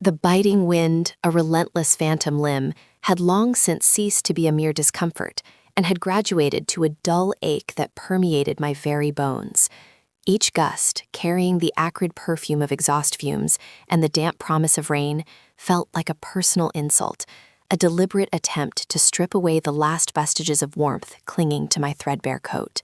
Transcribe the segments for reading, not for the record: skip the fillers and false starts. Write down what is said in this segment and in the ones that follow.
The biting wind, a relentless phantom limb, had long since ceased to be a mere discomfort and had graduated to a dull ache that permeated my very bones. Each gust, carrying the acrid perfume of exhaust fumes and the damp promise of rain, felt like a personal insult, a deliberate attempt to strip away the last vestiges of warmth clinging to my threadbare coat.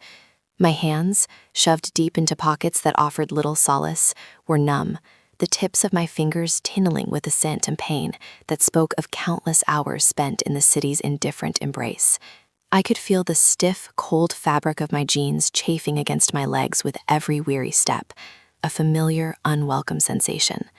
My hands, shoved deep into pockets that offered little solace, were numb, the tips of my fingers tingling with the scent and pain that spoke of countless hours spent in the city's indifferent embrace. I could feel the stiff, cold fabric of my jeans chafing against my legs with every weary step, a familiar, unwelcome sensation.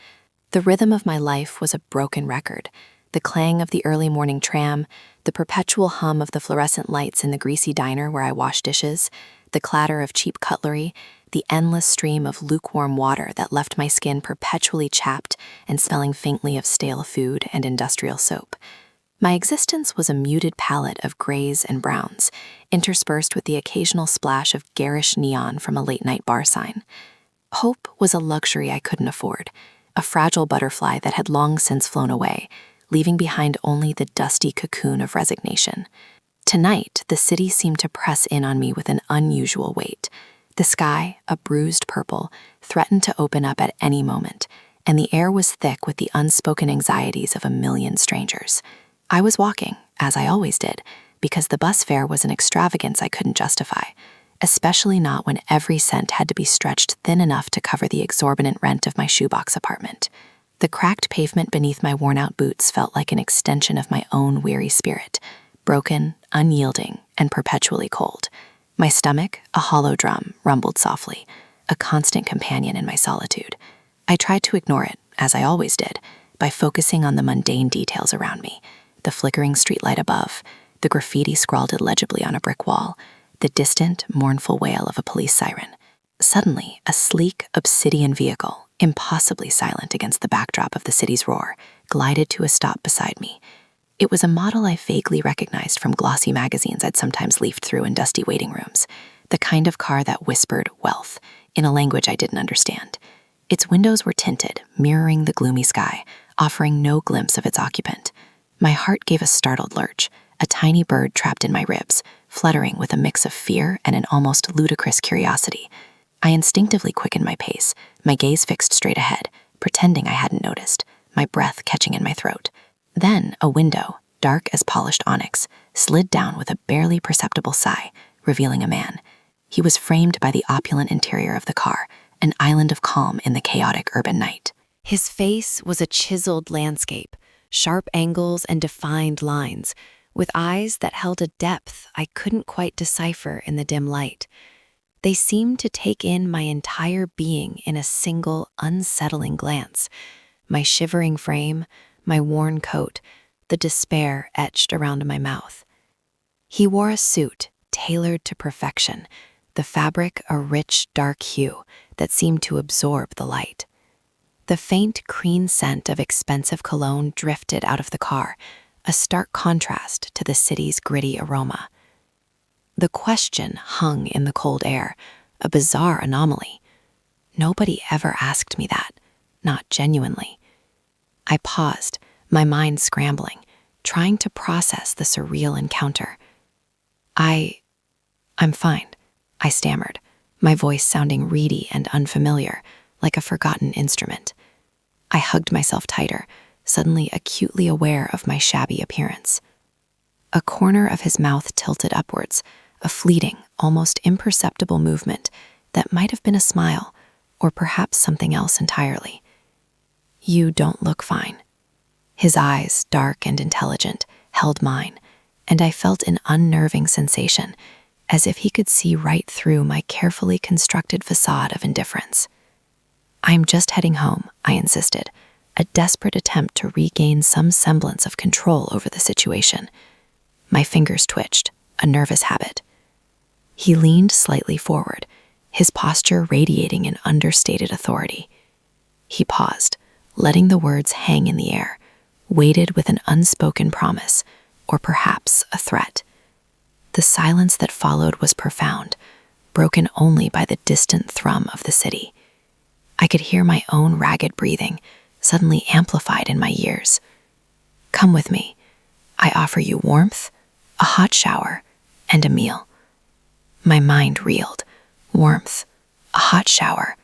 The rhythm of my life was a broken record. The clang of the early morning tram, the perpetual hum of the fluorescent lights in the greasy diner where I washed dishes, the clatter of cheap cutlery, the endless stream of lukewarm water that left my skin perpetually chapped and smelling faintly of stale food and industrial soap. My existence was a muted palette of grays and browns, interspersed with the occasional splash of garish neon from a late-night bar sign. Hope was a luxury I couldn't afford, a fragile butterfly that had long since flown away, leaving behind only the dusty cocoon of resignation. Tonight, the city seemed to press in on me with an unusual weight. The sky, a bruised purple, threatened to open up at any moment, and the air was thick with the unspoken anxieties of a million strangers. I was walking, as I always did, because the bus fare was an extravagance I couldn't justify, especially not when every cent had to be stretched thin enough to cover the exorbitant rent of my shoebox apartment. The cracked pavement beneath my worn-out boots felt like an extension of my own weary spirit, broken, unyielding, and perpetually cold. My stomach, a hollow drum, rumbled softly, a constant companion in my solitude. I tried to ignore it, as I always did, by focusing on the mundane details around me, the flickering streetlight above, the graffiti scrawled illegibly on a brick wall, the distant, mournful wail of a police siren. Suddenly, a sleek, obsidian vehicle, impossibly silent against the backdrop of the city's roar, glided to a stop beside me. It was a model I vaguely recognized from glossy magazines I'd sometimes leafed through in dusty waiting rooms, the kind of car that whispered wealth in a language I didn't understand. Its windows were tinted, mirroring the gloomy sky, offering no glimpse of its occupant. My heart gave a startled lurch, a tiny bird trapped in my ribs, fluttering with a mix of fear and an almost ludicrous curiosity. I instinctively quickened my pace, my gaze fixed straight ahead, pretending I hadn't noticed, my breath catching in my throat. Then a window, dark as polished onyx, slid down with a barely perceptible sigh, revealing a man. He was framed by the opulent interior of the car, an island of calm in the chaotic urban night. His face was a chiseled landscape, sharp angles and defined lines, with eyes that held a depth I couldn't quite decipher in the dim light. They seemed to take in my entire being in a single, unsettling glance. My shivering frame, my worn coat, the despair etched around my mouth. He wore a suit tailored to perfection, the fabric a rich, dark hue that seemed to absorb the light. The faint cream scent of expensive cologne drifted out of the car, a stark contrast to the city's gritty aroma. The question hung in the cold air, a bizarre anomaly. Nobody ever asked me that, not genuinely. I paused, my mind scrambling, trying to process the surreal encounter. I'm fine, I stammered, my voice sounding reedy and unfamiliar, like a forgotten instrument. I hugged myself tighter, suddenly acutely aware of my shabby appearance. A corner of his mouth tilted upwards, a fleeting, almost imperceptible movement that might have been a smile, or perhaps something else entirely. You don't look fine. His eyes, dark and intelligent, held mine, and I felt an unnerving sensation, as if he could see right through my carefully constructed facade of indifference. I'm just heading home, I insisted, a desperate attempt to regain some semblance of control over the situation. My fingers twitched, a nervous habit. He leaned slightly forward, his posture radiating an understated authority. He paused, letting the words hang in the air, weighted with an unspoken promise, or perhaps a threat. The silence that followed was profound, broken only by the distant thrum of the city. I could hear my own ragged breathing, suddenly amplified in my ears. Come with me. I offer you warmth, a hot shower, and a meal. My mind reeled. Warmth, a hot shower,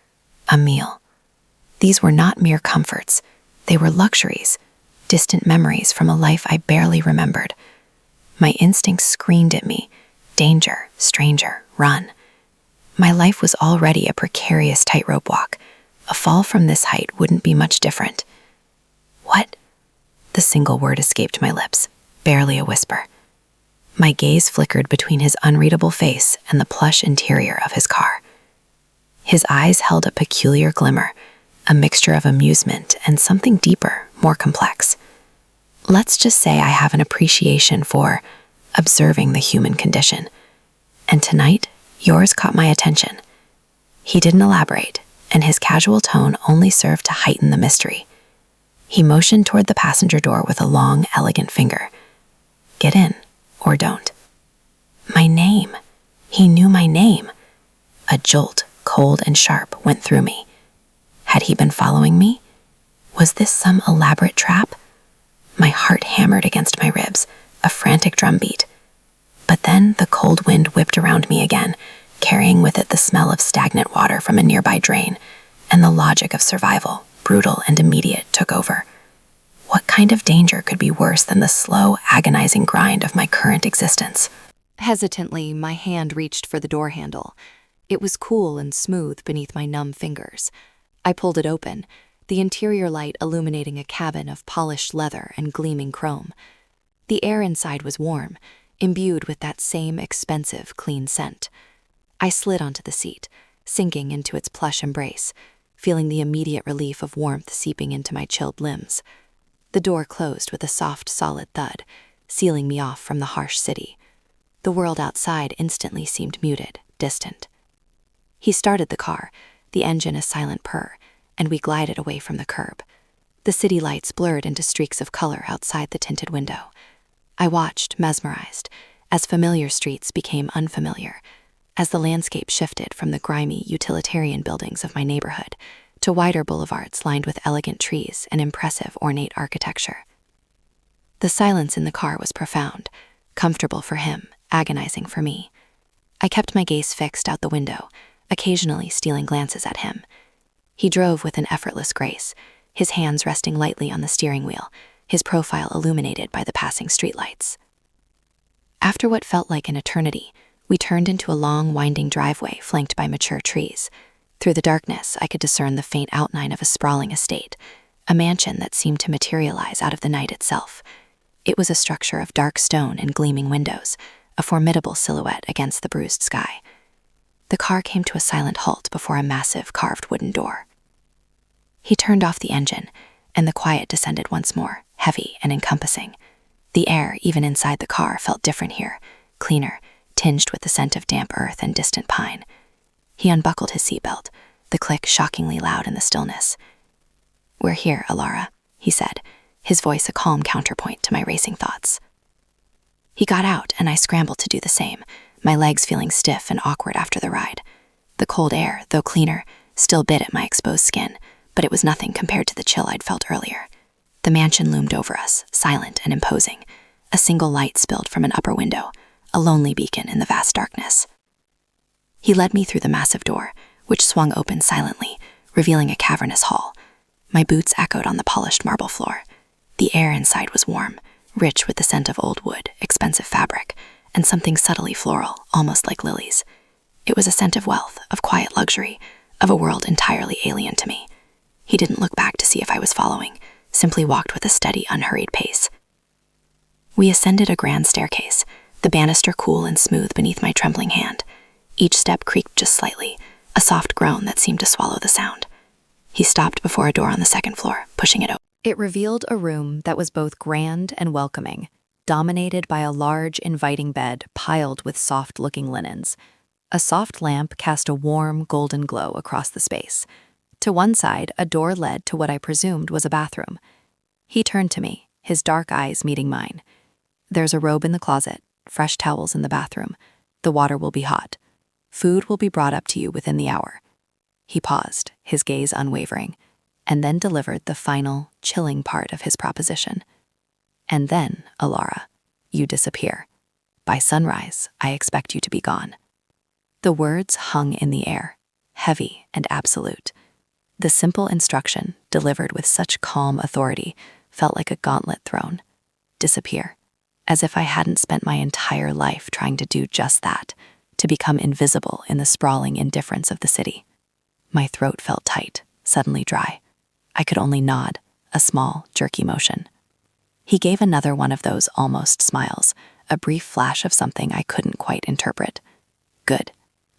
a meal. These were not mere comforts. They were luxuries, distant memories from a life I barely remembered. My instincts screamed at me, danger, stranger, run. My life was already a precarious tightrope walk. A fall from this height wouldn't be much different. What? The single word escaped my lips, barely a whisper. My gaze flickered between his unreadable face and the plush interior of his car. His eyes held a peculiar glimmer, a mixture of amusement and something deeper, more complex. Let's just say I have an appreciation for observing the human condition. And tonight, yours caught my attention. He didn't elaborate, and his casual tone only served to heighten the mystery. He motioned toward the passenger door with a long, elegant finger. Get in, or don't. My name. He knew my name. A jolt, cold and sharp, went through me. Had he been following me? Was this some elaborate trap? My heart hammered against my ribs, a frantic drumbeat. But then the cold wind whipped around me again, carrying with it the smell of stagnant water from a nearby drain, and the logic of survival, brutal and immediate, took over. What kind of danger could be worse than the slow, agonizing grind of my current existence? Hesitantly, my hand reached for the door handle. It was cool and smooth beneath my numb fingers. I pulled it open, the interior light illuminating a cabin of polished leather and gleaming chrome. The air inside was warm, imbued with that same expensive, clean scent. I slid onto the seat, sinking into its plush embrace, feeling the immediate relief of warmth seeping into my chilled limbs. The door closed with a soft, solid thud, sealing me off from the harsh city. The world outside instantly seemed muted, distant. He started the car, the engine a silent purr, and we glided away from the curb. The city lights blurred into streaks of color outside the tinted window. I watched, mesmerized, as familiar streets became unfamiliar, as the landscape shifted from the grimy, utilitarian buildings of my neighborhood to wider boulevards lined with elegant trees and impressive, ornate architecture. The silence in the car was profound, comfortable for him, agonizing for me. I kept my gaze fixed out the window, occasionally stealing glances at him. He drove with an effortless grace, his hands resting lightly on the steering wheel, his profile illuminated by the passing streetlights. After what felt like an eternity, we turned into a long, winding driveway flanked by mature trees. Through the darkness, I could discern the faint outline of a sprawling estate, a mansion that seemed to materialize out of the night itself. It was a structure of dark stone and gleaming windows, a formidable silhouette against the bruised sky. The car came to a silent halt before a massive carved wooden door. He turned off the engine, and the quiet descended once more, heavy and encompassing. The air, even inside the car, felt different here, cleaner, tinged with the scent of damp earth and distant pine. He unbuckled his seatbelt, the click shockingly loud in the stillness. "We're here, Alara," he said, his voice a calm counterpoint to my racing thoughts. He got out, and I scrambled to do the same, my legs feeling stiff and awkward after the ride. The cold air, though cleaner, still bit at my exposed skin, but it was nothing compared to the chill I'd felt earlier. The mansion loomed over us, silent and imposing. A single light spilled from an upper window, a lonely beacon in the vast darkness. He led me through the massive door, which swung open silently, revealing a cavernous hall. My boots echoed on the polished marble floor. The air inside was warm, rich with the scent of old wood, expensive fabric, and something subtly floral, almost like lilies. It was a scent of wealth, of quiet luxury, of a world entirely alien to me. He didn't look back to see if I was following, simply walked with a steady, unhurried pace. We ascended a grand staircase, the banister cool and smooth beneath my trembling hand. Each step creaked just slightly, a soft groan that seemed to swallow the sound. He stopped before a door on the second floor, pushing it open. It revealed a room that was both grand and welcoming, dominated by a large, inviting bed piled with soft-looking linens. A soft lamp cast a warm, golden glow across the space. To one side, a door led to what I presumed was a bathroom. He turned to me, his dark eyes meeting mine. "There's a robe in the closet, fresh towels in the bathroom. The water will be hot. Food will be brought up to you within the hour." He paused, his gaze unwavering. and then delivered the final, chilling part of his proposition. And then, Alara, you disappear. By sunrise, I expect you to be gone. The words hung in the air, heavy and absolute. The simple instruction, delivered with such calm authority, felt like a gauntlet thrown. Disappear. As if I hadn't spent my entire life trying to do just that, to become invisible in the sprawling indifference of the city. My throat felt tight, suddenly dry. I could only nod, a small, jerky motion. He gave another one of those almost smiles, a brief flash of something I couldn't quite interpret. Good.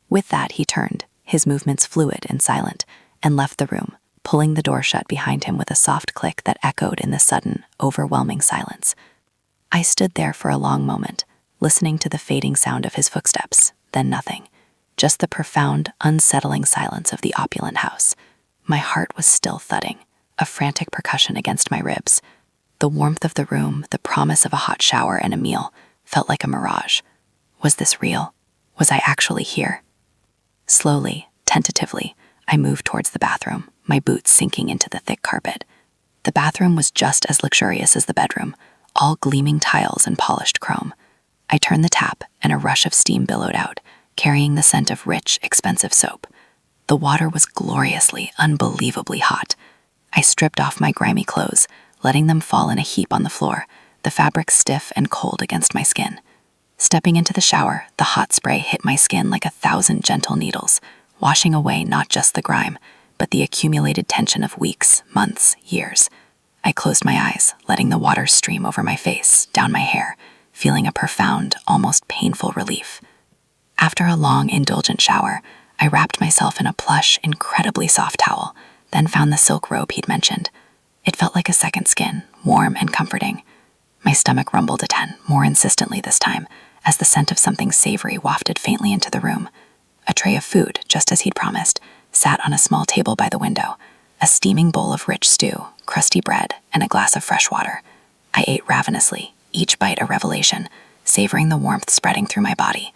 With that, he turned, his movements fluid and silent, and left the room, pulling the door shut behind him with a soft click that echoed in the sudden, overwhelming silence. I stood there for a long moment, listening to the fading sound of his footsteps, then nothing. Just the profound, unsettling silence of the opulent house. My heart was still thudding, a frantic percussion against my ribs. The warmth of the room, the promise of a hot shower and a meal, felt like a mirage. Was this real? Was I actually here? Slowly, tentatively, I moved towards the bathroom, my boots sinking into the thick carpet. The bathroom was just as luxurious as the bedroom, all gleaming tiles and polished chrome. I turned the tap, and a rush of steam billowed out, carrying the scent of rich, expensive soap. The water was gloriously, unbelievably hot. I stripped off my grimy clothes, letting them fall in a heap on the floor, the fabric stiff and cold against my skin. Stepping into the shower, the hot spray hit my skin like 1,000 gentle needles, washing away not just the grime, but the accumulated tension of weeks, months, years. I closed my eyes, letting the water stream over my face, down my hair, feeling a profound, almost painful relief. After a long, indulgent shower, I wrapped myself in a plush, incredibly soft towel, then found the silk robe he'd mentioned. It felt like a second skin, warm and comforting. My stomach rumbled a 10, more insistently this time, as the scent of something savory wafted faintly into the room. A tray of food, just as he'd promised, sat on a small table by the window, a steaming bowl of rich stew, crusty bread, and a glass of fresh water. I ate ravenously, each bite a revelation, savoring the warmth spreading through my body.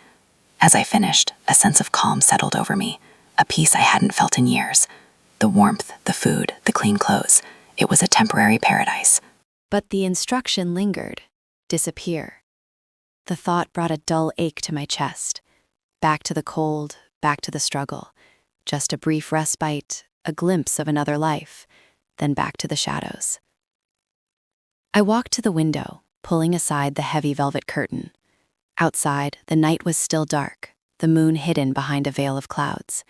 As I finished, a sense of calm settled over me, a peace I hadn't felt in years. The warmth, the food, the clean clothes. It was a temporary paradise. But the instruction lingered. Disappear. The thought brought a dull ache to my chest. Back to the cold, back to the struggle. Just a brief respite, a glimpse of another life, then back to the shadows. I walked to the window, pulling aside the heavy velvet curtain. Outside, the night was still dark, the moon hidden behind a veil of clouds.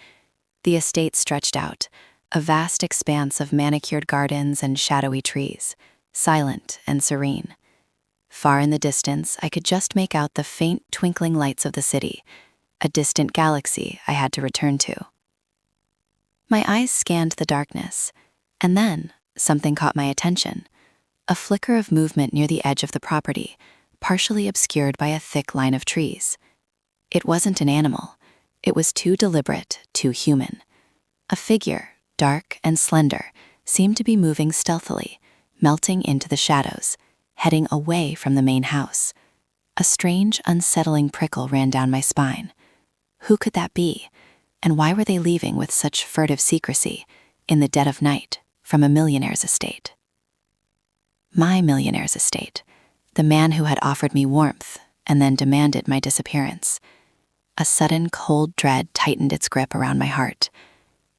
The estate stretched out, a vast expanse of manicured gardens and shadowy trees, silent and serene. Far in the distance, I could just make out the faint twinkling lights of the city, a distant galaxy I had to return to. My eyes scanned the darkness, and then something caught my attention. A flicker of movement near the edge of the property, partially obscured by a thick line of trees. It wasn't an animal. It was too deliberate, too human. A figure, dark and slender, seemed to be moving stealthily, melting into the shadows, heading away from the main house. A strange, unsettling prickle ran down my spine. Who could that be? And why were they leaving with such furtive secrecy, in the dead of night, from a millionaire's estate? My millionaire's estate. The man who had offered me warmth and then demanded my disappearance. A sudden cold dread tightened its grip around my heart.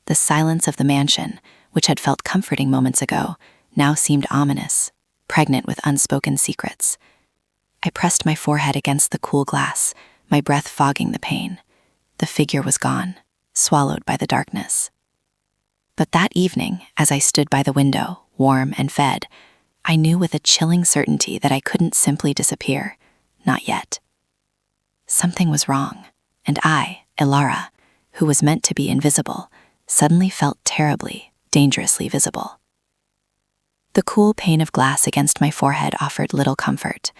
The silence of the mansion, which had felt comforting moments ago, now seemed ominous, pregnant with unspoken secrets. I pressed my forehead against the cool glass, my breath fogging the pain. The figure was gone, swallowed by the darkness. But that evening, as I stood by the window, warm and fed, I knew with a chilling certainty that I couldn't simply disappear. Not yet. Something was wrong, and I, Ilara, who was meant to be invisible, suddenly felt terribly, dangerously visible. The cool pane of glass against my forehead offered little comfort.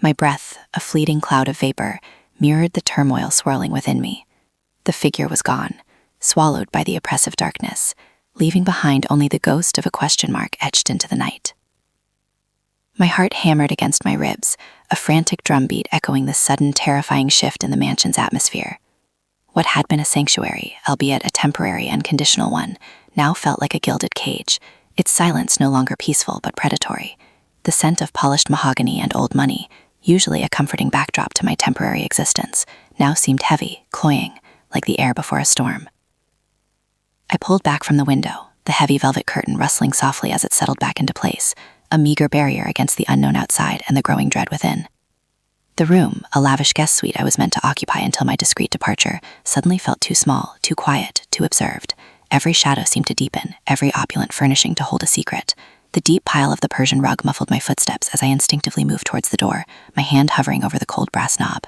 My breath, a fleeting cloud of vapor, mirrored the turmoil swirling within me. The figure was gone, swallowed by the oppressive darkness, leaving behind only the ghost of a question mark etched into the night. My heart hammered against my ribs, a frantic drumbeat echoing the sudden terrifying shift in the mansion's atmosphere. What had been a sanctuary, albeit a temporary and conditional one, now felt like a gilded cage, its silence no longer peaceful but predatory. The scent of polished mahogany and old money, usually a comforting backdrop to my temporary existence, now seemed heavy, cloying, like the air before a storm. I pulled back from the window, the heavy velvet curtain rustling softly as it settled back into place, a meager barrier against the unknown outside and the growing dread within. The room, a lavish guest suite I was meant to occupy until my discreet departure, suddenly felt too small, too quiet, too observed. Every shadow seemed to deepen, every opulent furnishing to hold a secret. The deep pile of the Persian rug muffled my footsteps as I instinctively moved towards the door, my hand hovering over the cold brass knob.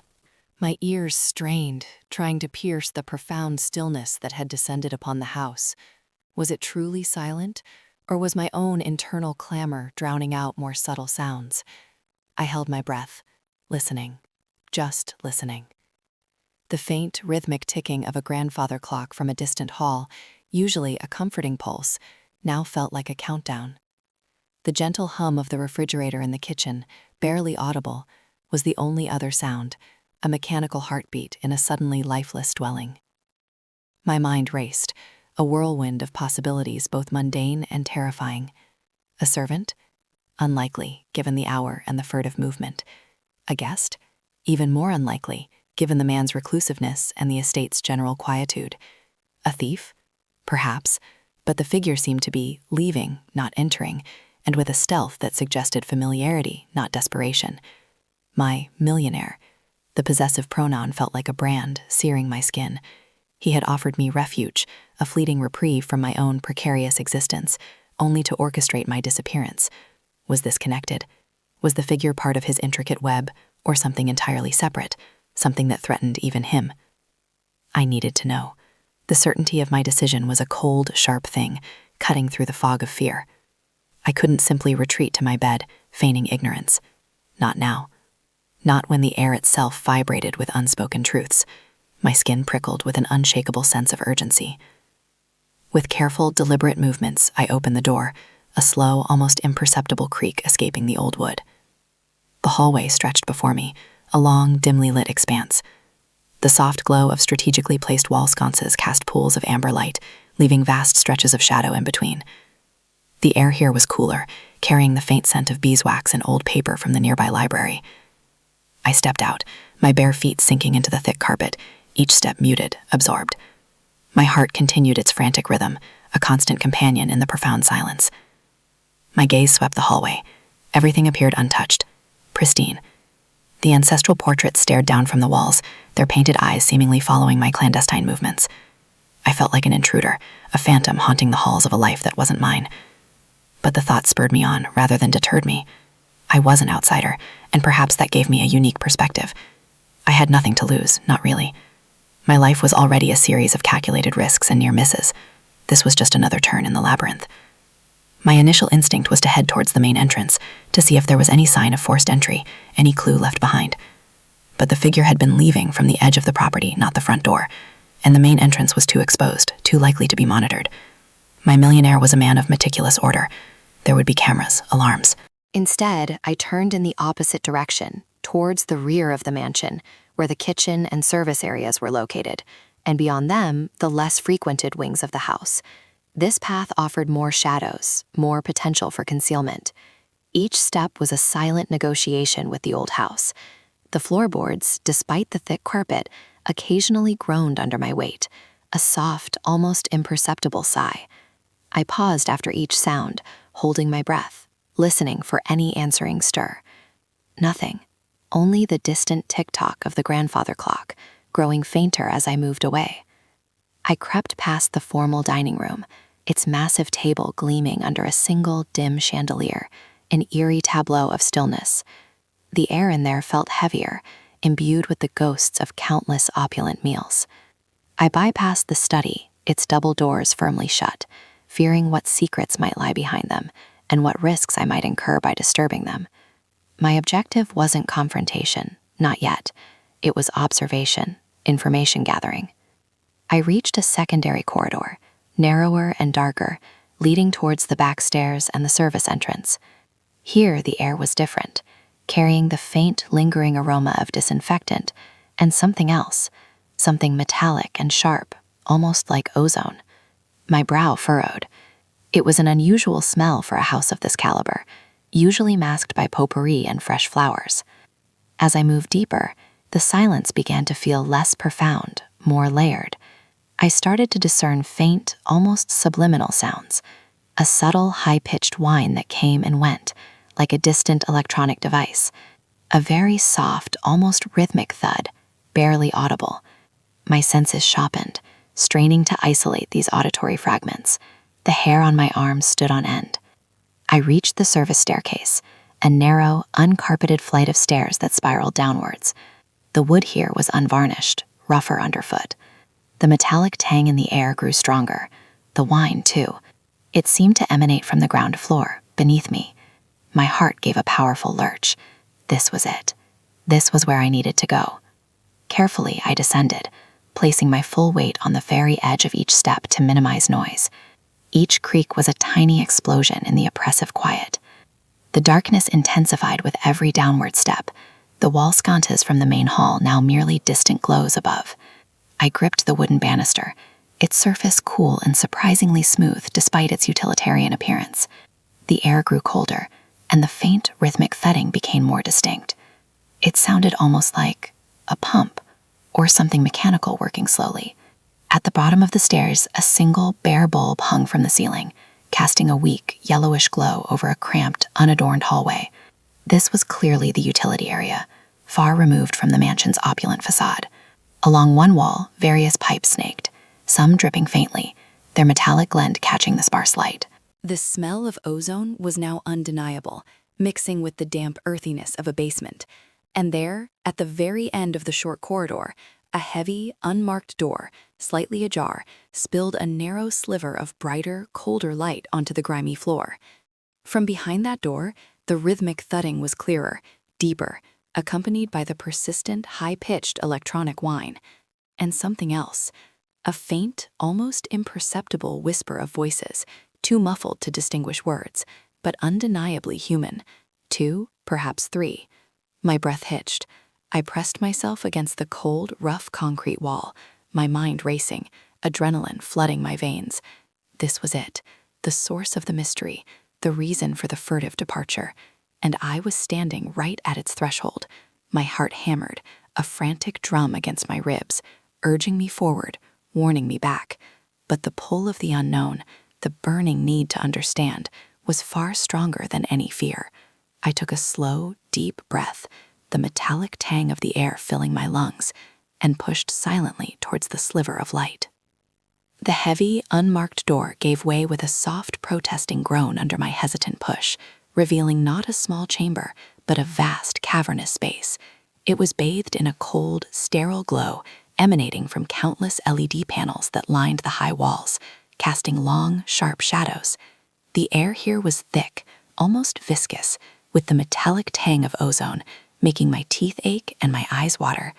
My ears strained, trying to pierce the profound stillness that had descended upon the house. Was it truly silent, or was my own internal clamor drowning out more subtle sounds? I held my breath, listening, just listening. The faint, rhythmic ticking of a grandfather clock from a distant hall, usually a comforting pulse, now felt like a countdown. The gentle hum of the refrigerator in the kitchen, barely audible, was the only other sound, a mechanical heartbeat in a suddenly lifeless dwelling. My mind raced, a whirlwind of possibilities both mundane and terrifying. A servant? Unlikely, given the hour and the furtive movement. A guest? Even more unlikely, given the man's reclusiveness and the estate's general quietude. A thief? Perhaps, but the figure seemed to be leaving, not entering, and with a stealth that suggested familiarity, not desperation. My millionaire. The possessive pronoun felt like a brand, searing my skin. He had offered me refuge, a fleeting reprieve from my own precarious existence, only to orchestrate my disappearance. Was this connected? Was the figure part of his intricate web, or something entirely separate, something that threatened even him? I needed to know. The certainty of my decision was a cold, sharp thing, cutting through the fog of fear. I couldn't simply retreat to my bed, feigning ignorance. Not now. Not when the air itself vibrated with unspoken truths. My skin prickled with an unshakable sense of urgency. With careful, deliberate movements, I opened the door, a slow, almost imperceptible creak escaping the old wood. The hallway stretched before me, a long, dimly lit expanse. The soft glow of strategically placed wall sconces cast pools of amber light, leaving vast stretches of shadow in between. The air here was cooler, carrying the faint scent of beeswax and old paper from the nearby library. I stepped out, my bare feet sinking into the thick carpet, each step muted, absorbed. My heart continued its frantic rhythm, a constant companion in the profound silence. My gaze swept the hallway. Everything appeared untouched, pristine. The ancestral portraits stared down from the walls, their painted eyes seemingly following my clandestine movements. I felt like an intruder, a phantom haunting the halls of a life that wasn't mine. But the thought spurred me on rather than deterred me. I was an outsider, and perhaps that gave me a unique perspective. I had nothing to lose, not really. My life was already a series of calculated risks and near misses. This was just another turn in the labyrinth. My initial instinct was to head towards the main entrance, to see if there was any sign of forced entry, any clue left behind. But the figure had been leaving from the edge of the property, not the front door, and the main entrance was too exposed, too likely to be monitored. My millionaire was a man of meticulous order. There would be cameras, alarms. Instead, I turned in the opposite direction, towards the rear of the mansion, where the kitchen and service areas were located, and beyond them, the less frequented wings of the house. This path offered more shadows, more potential for concealment. Each step was a silent negotiation with the old house. The floorboards, despite the thick carpet, occasionally groaned under my weight, a soft, almost imperceptible sigh. I paused after each sound, holding my breath, listening for any answering stir. Nothing, only the distant tick-tock of the grandfather clock, growing fainter as I moved away. I crept past the formal dining room, its massive table gleaming under a single dim chandelier, an eerie tableau of stillness. The air in there felt heavier, imbued with the ghosts of countless opulent meals. I bypassed the study, its double doors firmly shut, fearing what secrets might lie behind them and what risks I might incur by disturbing them. My objective wasn't confrontation, not yet. It was observation, information gathering. I reached a secondary corridor, narrower and darker, leading towards the back stairs and the service entrance. Here the air was different, carrying the faint, lingering aroma of disinfectant and something else, something metallic and sharp, almost like ozone. My brow furrowed. It was an unusual smell for a house of this caliber, usually masked by potpourri and fresh flowers. As I moved deeper, the silence began to feel less profound, more layered. I started to discern faint, almost subliminal sounds, a subtle, high-pitched whine that came and went, like a distant electronic device, a very soft, almost rhythmic thud, barely audible. My senses sharpened, straining to isolate these auditory fragments. The hair on my arms stood on end. I reached the service staircase, a narrow, uncarpeted flight of stairs that spiraled downwards. The wood here was unvarnished, rougher underfoot. The metallic tang in the air grew stronger. The whine, too. It seemed to emanate from the ground floor, beneath me. My heart gave a powerful lurch. This was it. This was where I needed to go. Carefully, I descended, placing my full weight on the very edge of each step to minimize noise. Each creak was a tiny explosion in the oppressive quiet. The darkness intensified with every downward step, the wall sconces from the main hall now merely distant glows above. I gripped the wooden banister, its surface cool and surprisingly smooth despite its utilitarian appearance. The air grew colder, and the faint, rhythmic thudding became more distinct. It sounded almost like a pump, or something mechanical working slowly. At the bottom of the stairs, a single bare bulb hung from the ceiling, casting a weak, yellowish glow over a cramped, unadorned hallway. This was clearly the utility area, far removed from the mansion's opulent facade. Along one wall, various pipes snaked, some dripping faintly, their metallic glint catching the sparse light. The smell of ozone was now undeniable, mixing with the damp earthiness of a basement. And there, at the very end of the short corridor, a heavy, unmarked door, slightly ajar, spilled a narrow sliver of brighter, colder light onto the grimy floor. From behind that door, the rhythmic thudding was clearer, deeper, accompanied by the persistent, high-pitched electronic whine. And something else, a faint, almost imperceptible whisper of voices, too muffled to distinguish words, but undeniably human. 2, perhaps 3. My breath hitched. I pressed myself against the cold, rough concrete wall, my mind racing, adrenaline flooding my veins. This was it, the source of the mystery, the reason for the furtive departure. And I was standing right at its threshold, my heart hammered, a frantic drum against my ribs, urging me forward, warning me back. But the pull of the unknown, the burning need to understand, was far stronger than any fear. I took a slow, deep breath, the metallic tang of the air filling my lungs, and pushed silently towards the sliver of light. The heavy, unmarked door gave way with a soft, protesting groan under my hesitant push, revealing not a small chamber, but a vast, cavernous space. It was bathed in a cold, sterile glow emanating from countless LED panels that lined the high walls, casting long, sharp shadows. The air here was thick, almost viscous, with the metallic tang of ozone, making my teeth ache and my eyes water.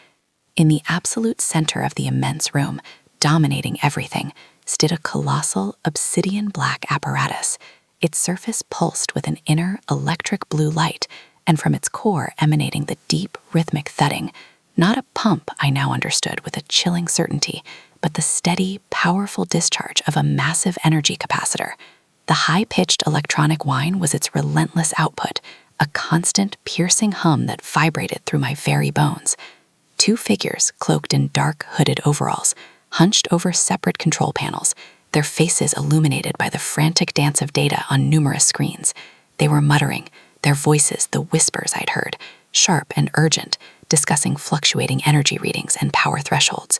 In the absolute center of the immense room, dominating everything, stood a colossal obsidian-black apparatus. Its surface pulsed with an inner electric blue light, and from its core emanating the deep, rhythmic thudding. Not a pump, I now understood with a chilling certainty, but the steady, powerful discharge of a massive energy capacitor. The high-pitched electronic whine was its relentless output, a constant, piercing hum that vibrated through my very bones. 2 figures, cloaked in dark, hooded overalls, hunched over separate control panels, their faces illuminated by the frantic dance of data on numerous screens. They were muttering, their voices the whispers I'd heard, sharp and urgent, discussing fluctuating energy readings and power thresholds.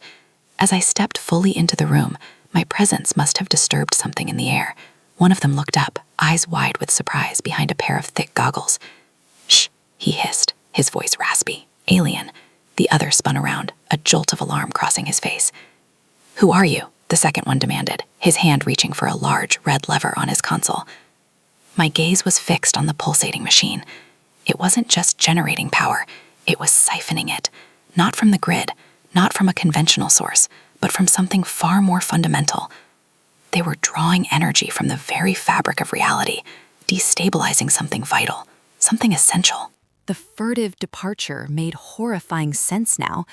As I stepped fully into the room, my presence must have disturbed something in the air. One of them looked up, eyes wide with surprise behind a pair of thick goggles. "Shh," he hissed, his voice raspy. "Alien." The other spun around, a jolt of alarm crossing his face. "Who are you?" the second one demanded, his hand reaching for a large red lever on his console. My gaze was fixed on the pulsating machine. It wasn't just generating power, it was siphoning it. Not from the grid, not from a conventional source, but from something far more fundamental. They were drawing energy from the very fabric of reality, destabilizing something vital, something essential. The furtive departure made horrifying sense now.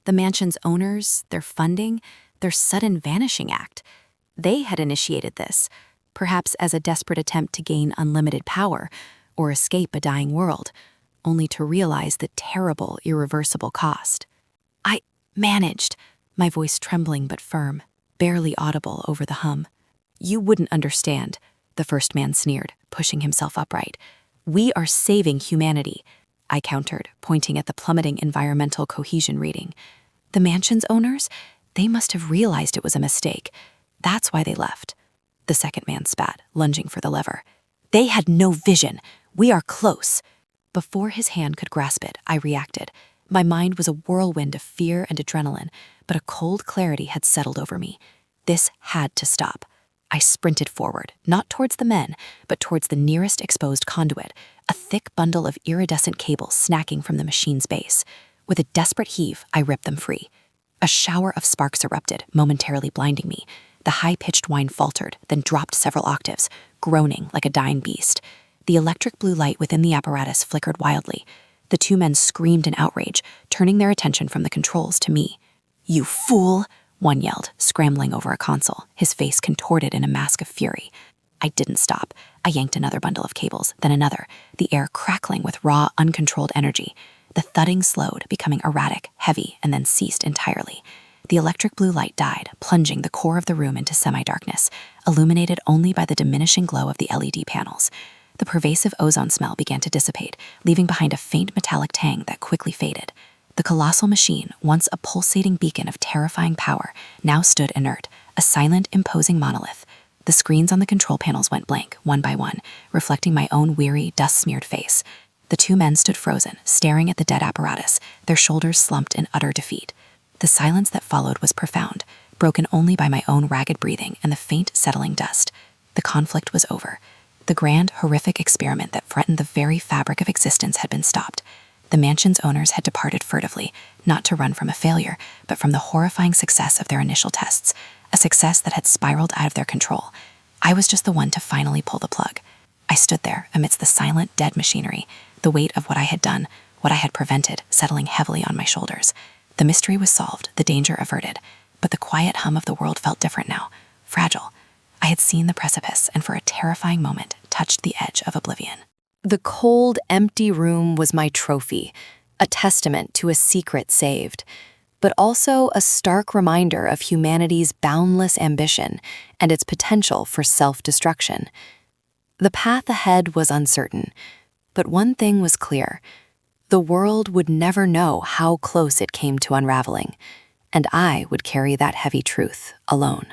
The mansion's owners, their funding, their sudden vanishing act. They had initiated this. perhaps as a desperate attempt to gain unlimited power or escape a dying world, only to realize the terrible, irreversible cost. I managed, my voice trembling but firm, barely audible over the hum. You wouldn't understand, the first man sneered, pushing himself upright. We are saving humanity, I countered, pointing at the plummeting environmental cohesion reading. The mansion's owners? They must have realized it was a mistake. That's why they left. The second man spat, lunging for the lever. They had no vision. We are close. Before his hand could grasp it, I reacted. My mind was a whirlwind of fear and adrenaline, but a cold clarity had settled over me. This had to stop. I sprinted forward, not towards the men, but towards the nearest exposed conduit, a thick bundle of iridescent cables snacking from the machine's base. With a desperate heave, I ripped them free. A shower of sparks erupted, momentarily blinding me. The high-pitched whine faltered, then dropped several octaves, groaning like a dying beast. The electric blue light within the apparatus flickered wildly. The two men screamed in outrage, turning their attention from the controls to me. "You fool!" one yelled, scrambling over a console, his face contorted in a mask of fury. I didn't stop. I yanked another bundle of cables, then another, the air crackling with raw, uncontrolled energy. The thudding slowed, becoming erratic, heavy, and then ceased entirely. The electric blue light died, plunging the core of the room into semi-darkness, illuminated only by the diminishing glow of the LED panels. The pervasive ozone smell began to dissipate, leaving behind a faint metallic tang that quickly faded. The colossal machine, once a pulsating beacon of terrifying power, now stood inert, a silent, imposing monolith. The screens on the control panels went blank, one by one, reflecting my own weary, dust-smeared face. The two men stood frozen, staring at the dead apparatus, their shoulders slumped in utter defeat. The silence that followed was profound, broken only by my own ragged breathing and the faint, settling dust. The conflict was over. The grand, horrific experiment that threatened the very fabric of existence had been stopped. The mansion's owners had departed furtively, not to run from a failure, but from the horrifying success of their initial tests, a success that had spiraled out of their control. I was just the one to finally pull the plug. I stood there amidst the silent, dead machinery, the weight of what I had done, what I had prevented, settling heavily on my shoulders. The mystery was solved, the danger averted, but the quiet hum of the world felt different now, fragile. I had seen the precipice and for a terrifying moment touched the edge of oblivion. The cold, empty room was my trophy, a testament to a secret saved, but also a stark reminder of humanity's boundless ambition and its potential for self-destruction. The path ahead was uncertain, but one thing was clear. The world would never know how close it came to unraveling, and I would carry that heavy truth alone.